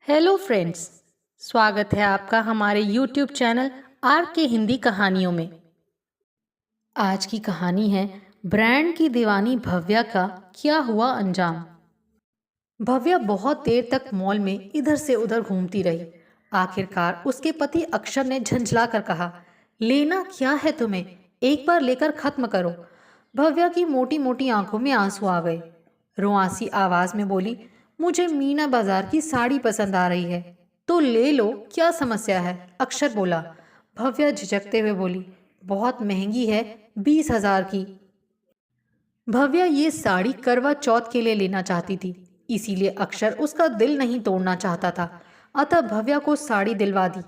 Hello friends. स्वागत है आपका हमारे यूट्यूब चैनल आर के हिंदी कहानियों में। आज की कहानी है ब्रांड की दीवानी भव्या का क्या हुआ अंजाम। भव्या बहुत देर तक मॉल में इधर से उधर घूमती रही। आखिरकार उसके पति अक्षर ने झंझला कर कहा, लेना क्या है तुम्हें, एक बार लेकर खत्म करो। भव्या की मोटी मोटी आंखों में आंसू आ गए। रुआसी आवाज में बोली, मुझे मीना बाजार की साड़ी पसंद आ रही है, तो ले लो, क्या समस्या है। अक्षर बोला। भव्या झिझकते हुए बोली, बहुत महंगी है, 20,000 की। भव्या ये साड़ी करवा चौथ के लिए लेना चाहती थी, इसीलिए अक्षर उसका दिल नहीं तोड़ना चाहता था। अतः भव्या को साड़ी दिलवा दी।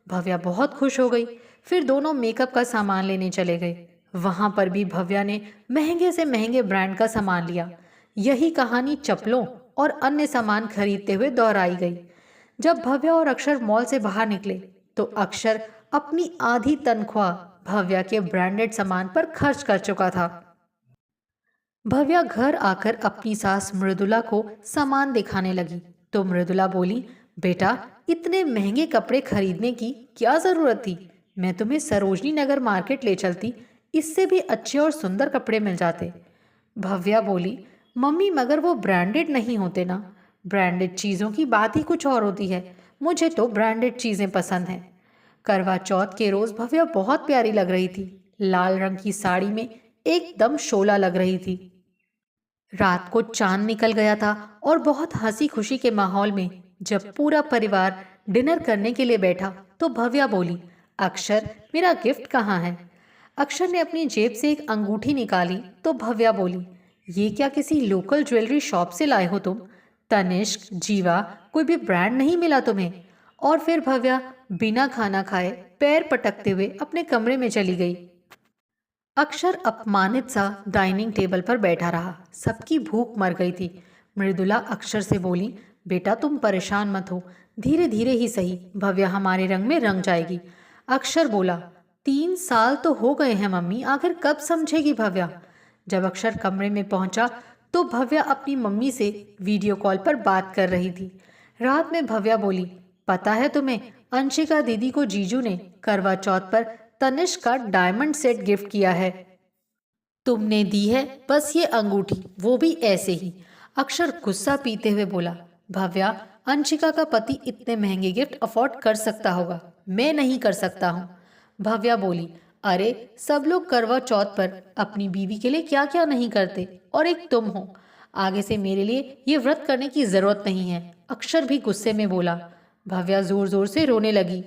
भव्या बहुत खुश हो गई। फिर दोनों मेकअप का सामान लेने चले गए। वहां पर भी भव्या ने महंगे से महंगे ब्रांड का सामान लिया। यही कहानी चप्पलों और अन्य सामान खरीदते हुए दोहराई गई। जब भव्या और अक्षर मॉल से बाहर निकले तो अक्षर अपनी आधी तनख्वाह भव्या के ब्रांडेड सामान पर खर्च कर चुका था। भव्या घर आकर अपनी सास मृदुला को सामान दिखाने लगी तो मृदुला बोली, बेटा, इतने महंगे कपड़े खरीदने की क्या जरूरत थी। मैं तुम्हें सरोजनी नगर मार्केट ले चलती, इससे भी अच्छे और सुंदर कपड़े मिल जाते। भव्या बोली, मम्मी, मगर वो ब्रांडेड नहीं होते ना। ब्रांडेड चीज़ों की बात ही कुछ और होती है। मुझे तो ब्रांडेड चीज़ें पसंद हैं। करवा चौथ के रोज़ भव्या बहुत प्यारी लग रही थी। लाल रंग की साड़ी में एकदम शोला लग रही थी। रात को चांद निकल गया था और बहुत हंसी खुशी के माहौल में जब पूरा परिवार डिनर करने के लिए बैठा तो भव्या बोली, अक्षर, मेरा गिफ्ट कहाँ है। अक्षर ने अपनी जेब से एक अंगूठी निकाली तो भव्या बोली, ये क्या किसी लोकल ज्वेलरी शॉप से लाए हो तुम? तनिष्क, जीवा, कोई भी ब्रांड नहीं मिला तुम्हें? और फिर भव्या बिना खाना खाए पैर पटकते हुए अपने कमरे में चली गई। अक्षर अपमानित सा डाइनिंग टेबल पर बैठा रहा। सबकी भूख मर गई थी। मृदुला अक्षर से बोली, बेटा, तुम परेशान मत हो, धीरे धीरे ही सही, भव्या हमारे रंग में रंग जाएगी। अक्षर बोला, 3 साल तो हो गए हैं मम्मी, आखिर कब समझेगी भव्या। जब अक्षर कमरे में पहुंचा तो भव्या अपनी मम्मी से वीडियो कॉल पर बात कर रही थी। रात में भव्या बोली, पता है तुम्हें, अंशिका दीदी को जीजू ने करवा चौथ पर तनिष्क का डायमंड सेट गिफ्ट किया है। तुमने दी है बस ये अंगूठी, वो भी ऐसे ही। अक्षर गुस्सा पीते हुए बोला, भव्या, अंशिका का पति इतने महंगे गिफ्ट अफोर्ड कर सकता होगा, मैं नहीं कर सकता हूँ। भव्या बोली, अरे, सब लोग करवा चौथ पर अपनी बीवी के लिए क्या क्या नहीं करते, और एक तुम हो। आगे से मेरे लिए ये व्रत करने की जरूरत नहीं है। अक्षर भी गुस्से में बोला। भव्या जोर जोर से रोने लगी।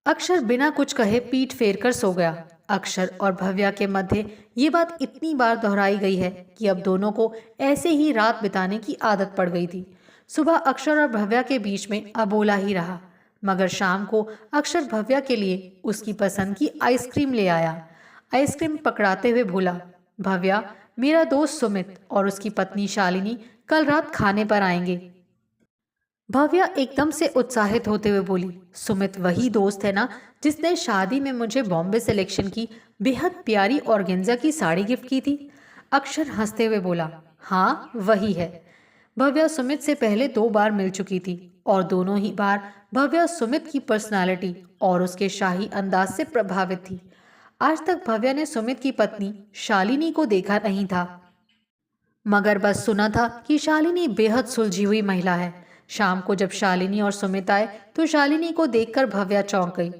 अक्षर बिना कुछ कहे पीठ फेर कर सो गया। अक्षर और भव्या के मध्य ये बात इतनी बार दोहराई गई है कि अब दोनों को ऐसे ही रात बिताने की आदत पड़ गई थी। सुबह अक्षर और भव्या के बीच में अबोला ही रहा, मगर शाम को अक्षर भव्या के लिए उसकी पसंद की आइसक्रीम ले आया। आइसक्रीम पकड़ाते हुए बोला, भव्या, मेरा दोस्त सुमित और उसकी पत्नी शालिनी कल रात खाने पर आएंगे। भव्या एकदम से उत्साहित होते हुए बोली, सुमित वही दोस्त है ना जिसने शादी में मुझे बॉम्बे सिलेक्शन की बेहद प्यारी ऑर्गेन्जा की साड़ी गिफ्ट की थी। अक्षर हंसते हुए बोला, हाँ वही है। भव्या सुमित से पहले 2 बार मिल चुकी थी और दोनों ही बार भव्या सुमित की पर्सनालिटी और उसके शाही अंदाज से प्रभावित थी। आज तक भव्या ने सुमित की पत्नी शालिनी को देखा नहीं था, मगर बस सुना था कि शालिनी बेहद सुलझी हुई महिला है। शाम को जब शालिनी और सुमित आए तो शालिनी को देखकर भव्या चौंक गई।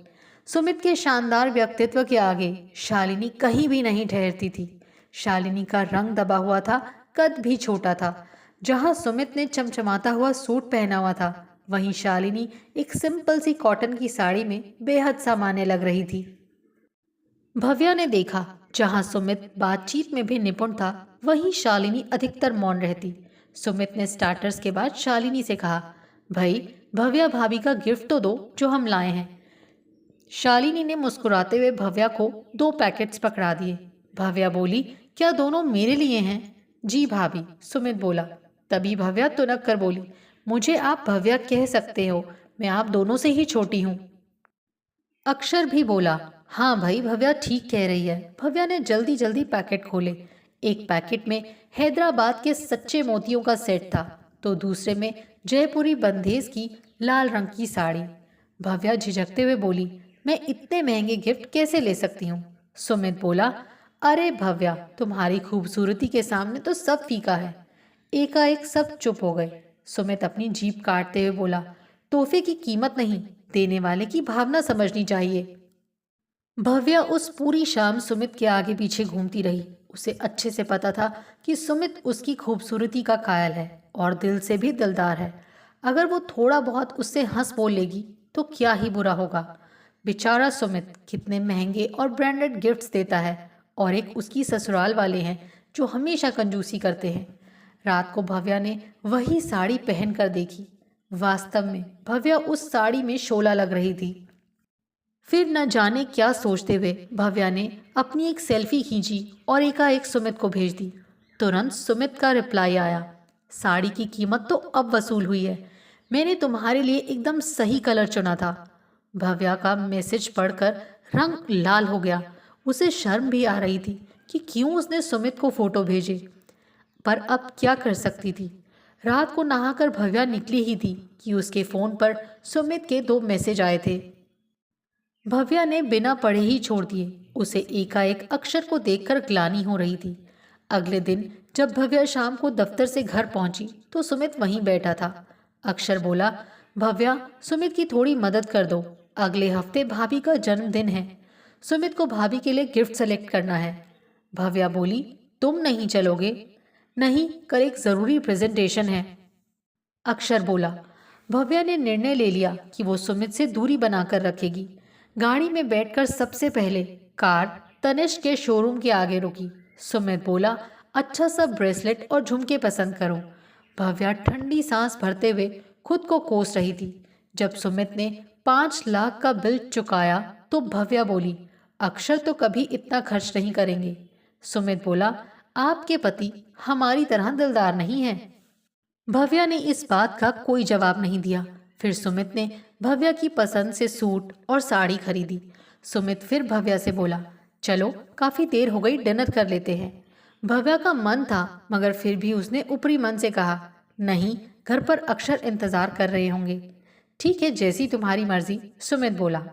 सुमित के शानदार व्यक्तित्व के आगे शालिनी कहीं भी नहीं ठहरती थी। शालिनी का रंग दबा हुआ था, कद भी छोटा था। जहां सुमित ने चमचमाता हुआ सूट पहना हुआ था, वहीं शालिनी एक सिंपल सी कॉटन की साड़ी में बेहद सामान्य लग रही थी। भव्या ने देखा, जहां सुमित बातचीत में भी निपुण था, वहीं शालिनी अधिकतर मौन रहती। सुमित ने स्टार्टर्स के बाद शालिनी से कहा, भाई, भव्या भाभी का गिफ्ट तो दो जो हम लाए हैं। शालिनी ने मुस्कुराते हुए भव्या को 2 पैकेट्स पकड़ा दिए। भव्या बोली, क्या दोनों मेरे लिए हैं? जी भाभी, सुमित बोला। तभी भव्या तुनक कर बोली, मुझे आप भव्या कह सकते हो, मैं आप दोनों से ही छोटी हूँ। अक्षर भी बोला, हाँ भाई, भव्या ठीक कह रही है। भव्या ने जल्दी जल्दी पैकेट खोले। एक पैकेट में हैदराबाद के सच्चे मोतियों का सेट था तो दूसरे में जयपुरी बंदेज की लाल रंग की साड़ी। भव्या झिझकते हुए बोली, मैं इतने महंगे गिफ्ट कैसे ले सकती हूँ? सुमित बोला, अरे भव्या, तुम्हारी खूबसूरती के सामने तो सब फीका है। एकाएक सब चुप हो गए। सुमित अपनी जीभ काटते हुए बोला, तोहफे की कीमत नहीं, देने वाले की भावना समझनी चाहिए। भव्या उस पूरी शाम सुमित के आगे पीछे घूमती रही। उसे अच्छे से पता था कि सुमित उसकी खूबसूरती का कायल है और दिल से भी दिलदार है। अगर वो थोड़ा बहुत उससे हंस बोल लेगी तो क्या ही बुरा होगा। बेचारा सुमित कितने महंगे और ब्रांडेड गिफ्ट्स देता है, और एक उसकी ससुराल वाले हैं जो हमेशा कंजूसी करते हैं। रात को भव्या ने वही साड़ी पहन कर देखी। वास्तव में भव्या उस साड़ी में शोला लग रही थी। फिर न जाने क्या सोचते हुए भव्या ने अपनी एक सेल्फी खींची और एकाएक सुमित को भेज दी। तुरंत सुमित का रिप्लाई आया, साड़ी की कीमत तो अब वसूल हुई है, मैंने तुम्हारे लिए एकदम सही कलर चुना था। भव्या का मैसेज पढ़कर रंग लाल हो गया। उसे शर्म भी आ रही थी कि क्यों उसने सुमित को फोटो भेजे, पर अब क्या कर सकती थी। रात को नहाकर भव्या निकली ही थी कि उसके फ़ोन पर सुमित के 2 मैसेज आए थे। भव्या ने बिना पढ़े ही छोड़ दिए। उसे एकाएक अक्षर को देखकर ग्लानि हो रही थी। अगले दिन जब भव्या शाम को दफ्तर से घर पहुंची तो सुमित वहीं बैठा था। अक्षर बोला, भव्या, सुमित की थोड़ी मदद कर दो, अगले हफ्ते भाभी का जन्मदिन है, सुमित को भाभी के लिए गिफ्ट सेलेक्ट करना है। भव्या बोली, तुम नहीं चलोगे? नहीं, कल एक ज़रूरी प्रेजेंटेशन है। अक्षर बोला। भव्या ने निर्णय ले लिया कि वो सुमित से दूरी बनाकर रखेगी। गाड़ी में बैठकर सबसे पहले कार तनिष्क के शोरूम के आगे रुकी। सुमित बोला, अच्छा सा ब्रेसलेट और झुमके पसंद करो। भव्या ठंडी सांस भरते हुए खुद को कोस रही थी। जब सुमित ने 5 लाख का बिल चुकाया तो भव्या बोली, अक्षर तो कभी इतना खर्च नहीं करेंगे। सुमित बोला, आपके पति हमारी तरह दिलदार नहीं है। भव्या ने इस बात का कोई जवाब नहीं दिया। फिर सुमित ने भव्या की पसंद से सूट और साड़ी खरीदी। सुमित फिर भव्या से बोला, चलो काफी देर हो गई, डिनर कर लेते हैं। भव्या का मन था, मगर फिर भी उसने ऊपरी मन से कहा, नहीं, घर पर अक्षर इंतजार कर रहे होंगे। ठीक है, जैसी तुम्हारी मर्जी, सुमित बोला।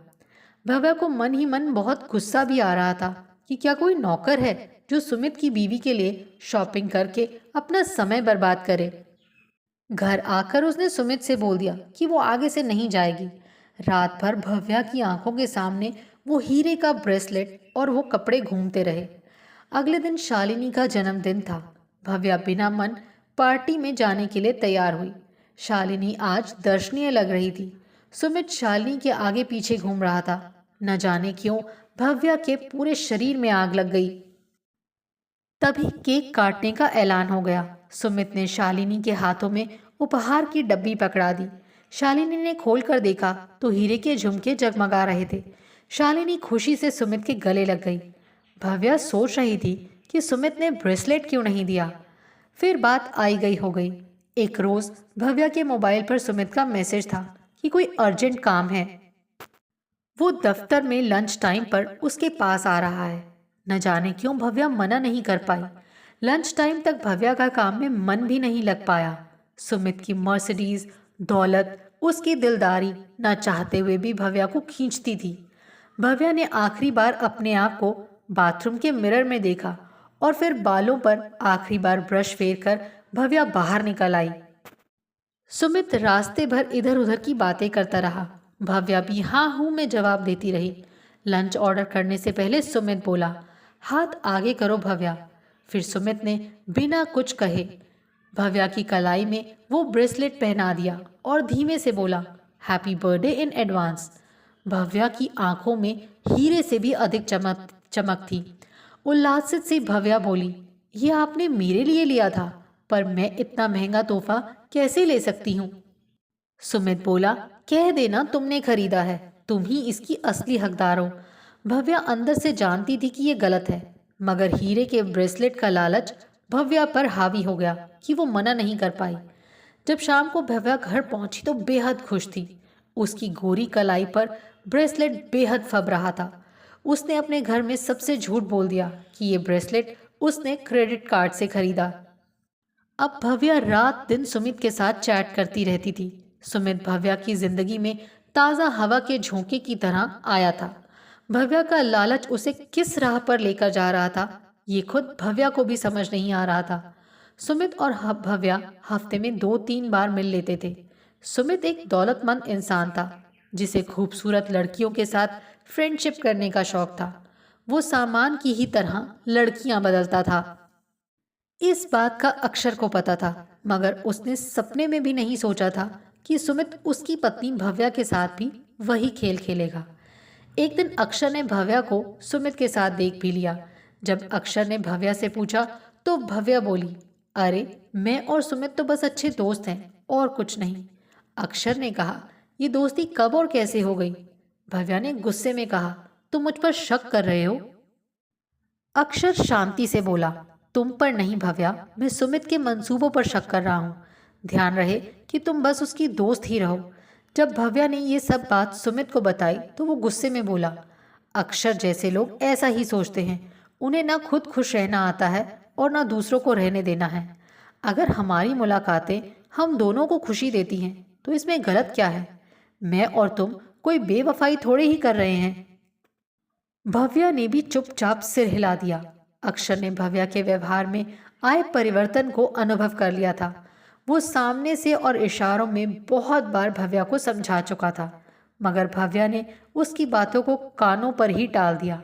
भव्या को मन ही मन बहुत गुस्सा भी आ रहा था कि क्या कोई नौकर है जो सुमित की बीवी के लिए शॉपिंग करके अपना समय बर्बाद करे। घर आकर उसने सुमित से बोल दिया कि वो आगे से नहीं जाएगी। रात भर भव्या की आंखों के सामने वो हीरे का ब्रेसलेट और वो कपड़े घूमते रहे। अगले दिन शालिनी का जन्मदिन था। भव्या बिना मन पार्टी में जाने के लिए तैयार हुई। शालिनी आज दर्शनीय लग रही थी। सुमित शालिनी के आगे पीछे घूम रहा था। न जाने क्यों भव्या के पूरे शरीर में आग लग गई। तभी केक काटने का ऐलान हो गया। सुमित ने शालिनी के हाथों में उपहार की डब्बी पकड़ा दी। शालिनी ने खोलकर देखा तो हीरे के झुमके जगमगा रहे थे। शालिनी खुशी से सुमित के गले लग गई। भव्या सोच रही थी कि सुमित ने ब्रेसलेट क्यों नहीं दिया। फिर बात आई गई हो गई। एक रोज भव्या के मोबाइल पर सुमित का मैसेज था कि कोई अर्जेंट काम है, वो दफ्तर में लंच टाइम पर उसके पास आ रहा है। न जाने क्यों भव्या मना नहीं कर पाई। लंच टाइम तक भव्या का काम में मन भी नहीं लग पाया। सुमित की मर्सिडीज, दौलत, उसकी दिलदारी न चाहते हुए भी भव्या को खींचती थी। भव्या ने आखिरी बार अपने आप को बाथरूम के मिरर में देखा और फिर बालों पर आखिरी बार ब्रश फेर कर भव्या बाहर निकल आई। सुमित रास्ते भर इधर उधर की बातें करता रहा। भव्या भी हाँ हूँ में जवाब देती रही। लंच ऑर्डर करने से पहले सुमित बोला, हाथ आगे करो भव्या। फिर सुमित ने बिना कुछ कहे भव्या की कलाई में वो ब्रेसलेट पहना दिया और धीमे से बोला, happy birthday in advance. Bhavya की आंखों में हीरे से भी अधिक चमक थी। उल्लासित सी भव्या बोली, ये आपने मेरे लिए लिया था, पर मैं इतना महंगा तोहफा कैसे ले सकती हूँ? सुमित बोला, कह देना तुमने खरीदा है, तुम ही इसकी असली हकदार हो। भव्या अंदर से जानती थी कि ये गलत है, मगर हीरे के ब्रेसलेट का लालच भव्या पर हावी हो गया कि वो मना नहीं कर पाई। जब शाम को भव्या घर पहुंची तो बेहद खुश थी। उसकी गोरी कलाई पर ब्रेसलेट बेहद फब रहा था। उसने अपने घर में सबसे झूठ बोल दिया कि ये ब्रेसलेट उसने क्रेडिट कार्ड से खरीदा। अब भव्या रात दिन सुमित के साथ चैट करती रहती थी। सुमित भव्या की जिंदगी में ताज़ा हवा के झोंके की तरह आया था। भव्या का लालच उसे किस राह पर लेकर जा रहा था, ये खुद भव्या को भी समझ नहीं आ रहा था। सुमित और भव्या हफ्ते में 2-3 बार मिल लेते थे। सुमित एक दौलतमंद इंसान था जिसे खूबसूरत लड़कियों के साथ फ्रेंडशिप करने का शौक था। वो सामान की ही तरह लड़कियां बदलता था। इस बात का अक्षर को पता था, मगर उसने सपने में भी नहीं सोचा था कि सुमित उसकी पत्नी भव्या के साथ भी वही खेल खेलेगा। एक दिन अक्षर ने भव्या को सुमित के साथ देख भी लिया। जब अक्षर ने भव्या से पूछा तो भव्या बोली, अरे मैं और सुमित तो बस अच्छे दोस्त हैं और कुछ नहीं। अक्षर ने कहा, ये दोस्ती कब और कैसे हो गई? भव्या ने गुस्से में कहा, तुम मुझ पर शक कर रहे हो? अक्षर शांति से बोला, तुम पर नहीं भव्या, मैं सुमित के मंसूबों पर शक कर रहा हूँ। ध्यान रहे कि तुम बस उसकी दोस्त ही रहो। जब भव्या ने ये सब बात सुमित को बताई तो वो गुस्से में बोला, अक्षर जैसे लोग ऐसा ही सोचते हैं। उन्हें ना खुद खुश रहना आता है और ना दूसरों को रहने देना है। अगर हमारी मुलाकातें हम दोनों को खुशी देती हैं तो इसमें गलत क्या है? मैं और तुम कोई बेवफाई थोड़े ही कर रहे हैं। भव्या ने भी चुपचाप सिर हिला दिया। अक्षर ने भव्या के व्यवहार में आए परिवर्तन को अनुभव कर लिया था। वो सामने से और इशारों में बहुत बार भव्या को समझा चुका था, मगर भव्या ने उसकी बातों को कानों पर ही टाल दिया।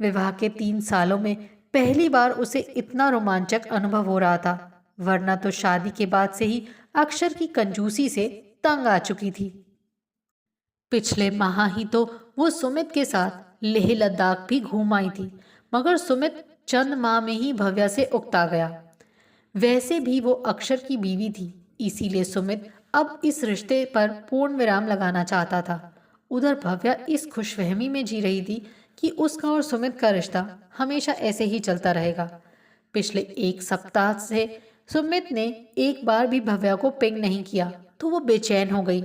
विवाह के 3 सालों में पहली बार उसे इतना रोमांचक अनुभव हो रहा था, वरना तो शादी के बाद से ही अक्षर की कंजूसी से तंग आ चुकी थी। पिछले माह ही तो वो सुमित के साथ लेह लद्दाख भी घूम आई थी, मगर सुमित चंद माह में ही भव्या से उकता गया। वैसे भी वो अक्षर की बीवी थी, इसीलिए सुमित अब इस रिश्ते पर पूर्ण विराम लगाना चाहता था। उधर भव्या इस खुशफहमी में जी रही थी कि उसका और सुमित का रिश्ता हमेशा ऐसे ही चलता रहेगा। पिछले 1 सप्ताह से सुमित ने एक बार भी भव्या को पिंग नहीं किया तो वो बेचैन हो गई।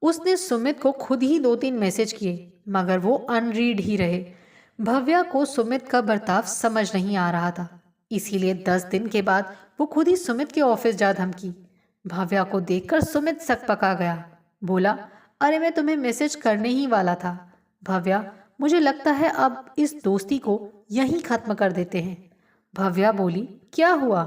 उसने सुमित को खुद ही 2-3 मैसेज किए, मगर वो अनरीड ही रहे। भव्या को सुमित का बर्ताव समझ नहीं आ रहा था, इसीलिए 10 दिन के बाद वो खुद ही सुमित के ऑफिस जा धमकी। भव्या को देखकर सुमित सकपका गया। बोला, अरे मैं तुम्हें मैसेज करने ही वाला था। भव्या, मुझे लगता है अब इस दोस्ती को यहीं खत्म कर देते हैं। भव्या बोली, क्या हुआ?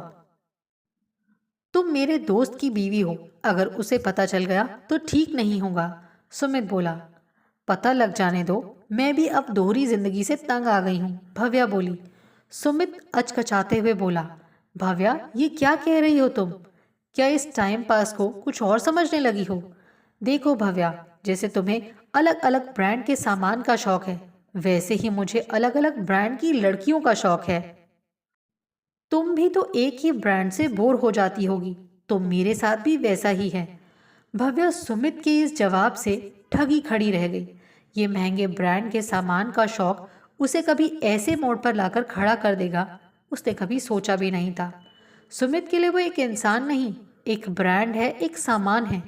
तुम मेरे दोस्त की बीवी हो, अगर उसे पता चल गया तो ठीक नहीं होगा। सुमित बोला, पता लग जाने दो, मैं भी अब दोहरी जिंदगी से तंग आ गई हूँ। भव्या बोली। सुमित अचकचाते हुए बोला, भव्या ये क्या कह रही हो तुम? क्या इस टाइम पास को कुछ और समझने लगी हो? देखो भव्या, जैसे तुम्हें अलग अलग ब्रांड के सामान का शौक है, वैसे ही मुझे अलग अलग ब्रांड की लड़कियों का शौक है। तुम भी तो एक ही ब्रांड से बोर हो जाती होगी, तो मेरे साथ भी वैसा ही है। भव्या सुमित के इस जवाब से ठगी खड़ी रह गई। ये महंगे ब्रांड के सामान का शौक उसे कभी ऐसे मोड़ पर लाकर खड़ा कर देगा, उसने कभी सोचा भी नहीं था। सुमित के लिए वो एक इंसान नहीं, एक ब्रांड है, एक सामान है।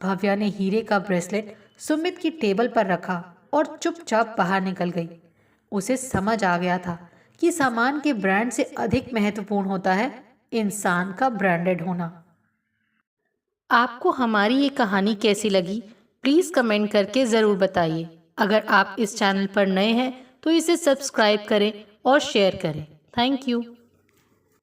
भव्या ने हीरे का ब्रेसलेट सुमित की टेबल पर रखा और चुपचाप बाहर निकल गई। उसे समझ आ गया था कि सामान के ब्रांड से अधिक महत्वपूर्ण होता है इंसान का ब्रांडेड होना। आपको हमारी ये कहानी कैसी लगी, प्लीज़ कमेंट करके ज़रूर बताइए। अगर आप इस चैनल पर नए हैं तो इसे सब्सक्राइब करें और शेयर करें। Thank you.